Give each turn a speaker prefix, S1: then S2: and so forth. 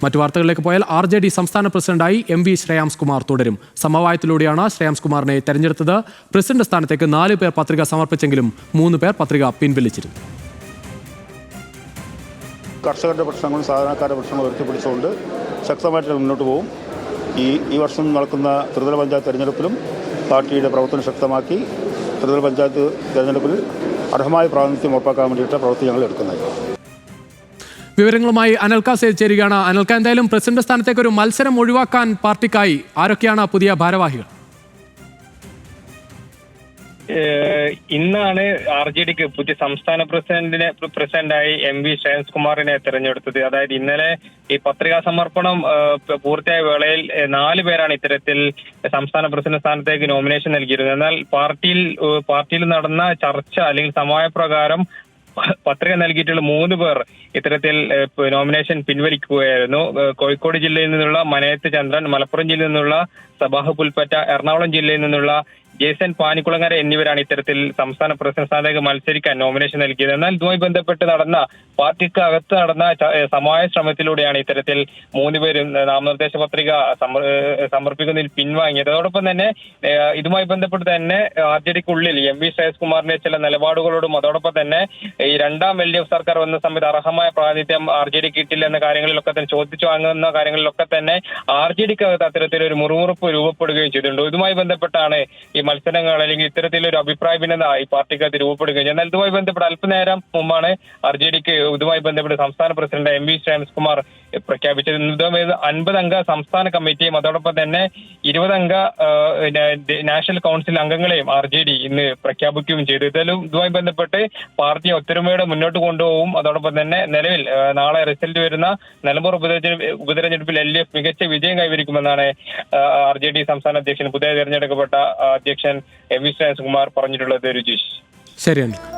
S1: മറ്റു വാർത്തകളിലേക്ക് പോയാൽ RJD സംസ്ഥാന പ്രസിഡന്റായി MV ശ്രേയാംസ് കുമാർ തുടരും. സമവായത്തിലൂടെയാണ് ശ്രേയാംസ് കുമാറിനെ തെരഞ്ഞെടുത്തത്. പ്രസിഡന്റ് സ്ഥാനത്തേക്ക് 4 പേർ പത്രിക സമർപ്പിച്ചെങ്കിലും 3 പേർ പത്രിക പിൻവലിച്ചിരുന്നു.
S2: കർഷകരുടെ പ്രശ്നങ്ങളും സാധാരണക്കാരുടെ പ്രശ്നങ്ങളും ഉയർത്തിപ്പിടിച്ചുകൊണ്ട് ശക്തമായിട്ട് മുന്നോട്ട് പോകും. ഈ വർഷം നടക്കുന്ന ത്രിതല പഞ്ചായത്ത് തെരഞ്ഞെടുപ്പിലും പാർട്ടിയുടെ പ്രവർത്തനം ശക്തമാക്കി ത്രിതല പഞ്ചായത്ത് തെരഞ്ഞെടുപ്പിൽ അർഹമായ പ്രാതിനിധ്യം ഉറപ്പാക്കാൻ വേണ്ടിയിട്ട് പ്രവൃത്തി ഞങ്ങൾ എടുക്കുന്നത്.
S1: വിവരങ്ങളുമായി അനൽക സേത് ചേരുകയാണ്. അനൽക, എന്തായാലും പ്രസിഡന്റ് സ്ഥാനത്തേക്ക് ഒരു മത്സരം ഒഴിവാക്കാൻ പാർട്ടിക്കായി ആരൊക്കെയാണ് പുതിയ ഭാരവാഹികൾ?
S3: ഇന്നാണ് RJDക്ക് പുതിയ സംസ്ഥാന പ്രസിഡന്റായി MV ശ്രേയാംസ് കുമാറിനെ തെരഞ്ഞെടുത്തത്. അതായത് ഇന്നലെ ഈ പത്രികാ സമർപ്പണം പൂർത്തിയായ വേളയിൽ 4 പേരാണ് ഇത്തരത്തിൽ സംസ്ഥാന പ്രസിഡന്റ് സ്ഥാനത്തേക്ക് നോമിനേഷൻ നൽകിയിരുന്നത്. എന്നാൽ പാർട്ടിയിൽ നടന്ന ചർച്ച അല്ലെങ്കിൽ സമവായപ്രകാരം പത്രിക നൽകിയിട്ടുള്ള 3 പേർ ഇത്തരത്തിൽ നോമിനേഷൻ പിൻവലിക്കുകയായിരുന്നു. കോഴിക്കോട് ജില്ലയിൽ നിന്നുള്ള മനയത്ത് ചന്ദ്രൻ, മലപ്പുറം ജില്ലയിൽ നിന്നുള്ള സബാഹ് പുൽപ്പറ്റ, എറണാകുളം ജില്ലയിൽ നിന്നുള്ള ജേസൻ പാനിക്കുളങ്ങര എന്നിവരാണ് ഇത്തരത്തിൽ സംസ്ഥാന പ്രസിഡന്റ് സ്ഥാനത്തേക്ക് മത്സരിക്കാൻ നോമിനേഷൻ നൽകിയത്. എന്നാൽ ഇതുമായി ബന്ധപ്പെട്ട് പാർട്ടിക്ക് അകത്ത് നടന്ന സമവായ ശ്രമത്തിലൂടെയാണ് ഇത്തരത്തിൽ 3 പേരും നാമനിർദ്ദേശ പത്രിക സമർപ്പിക്കുന്നതിൽ പിൻവാങ്ങിയത്. അതോടൊപ്പം തന്നെ ഇതുമായി ബന്ധപ്പെട്ട് തന്നെ RJDക്കുള്ളിൽ MV ശ്രേയാംസ് കുമാറിന്റെ ചില നിലപാടുകളോടും അതോടൊപ്പം തന്നെ ഈ രണ്ടാം LDF സർക്കാർ വന്ന സമയത്ത് അർഹമായ പ്രാതിനിധ്യം RJD കിട്ടില്ല എന്ന കാര്യങ്ങളിലൊക്കെ തന്നെ ചോദിച്ചു വാങ്ങുന്ന കാര്യങ്ങളിലൊക്കെ തന്നെ RJDക്കകത്ത് അത്തരത്തിലൊരു മുറുമുറുപ്പ് രൂപപ്പെടുകയും ചെയ്തിട്ടുണ്ട്. ഇതുമായി ബന്ധപ്പെട്ടാണ് ഈ മത്സരങ്ങൾ അല്ലെങ്കിൽ ഇത്തരത്തിലൊരു അഭിപ്രായ ഭിന്നത ഈ പാർട്ടിക്കകത്ത് രൂപപ്പെടുകയും. എന്നാൽ ഇതുമായി ബന്ധപ്പെട്ട് അല്പനേരം മുമ്പാണ് RJDക്ക് ഇതുമായി ബന്ധപ്പെട്ട് സംസ്ഥാന പ്രസിഡന്റ് MV ശ്രേയാംസ് കുമാർ പ്രഖ്യാപിച്ചത്. 50 അംഗ സംസ്ഥാന കമ്മിറ്റിയും അതോടൊപ്പം തന്നെ 20 അംഗ നാഷണൽ കൗൺസിൽ അംഗങ്ങളെയും RJD ഇന്ന് പ്രഖ്യാപിക്കുകയും ചെയ്തു. ഇതുമായി ബന്ധപ്പെട്ട് പാർട്ടി ഒത്തൊരുമയോടെ മുന്നോട്ട് കൊണ്ടുപോകും. അതോടൊപ്പം തന്നെ നിലവിൽ നാളെ റിസൾട്ട് വരുന്ന നിലമ്പൂർ ഉപതെരഞ്ഞെടുപ്പിൽ LDF മികച്ച വിജയം കൈവരിക്കുമെന്നാണ് RJD സംസ്ഥാന അധ്യക്ഷൻ പുതിയ തെരഞ്ഞെടുക്കപ്പെട്ട അധ്യക്ഷൻ MV ശ്രേയാംസ് കുമാർ പറഞ്ഞിട്ടുള്ളത്. രുചീഷ്,
S1: ശരിയാണ്.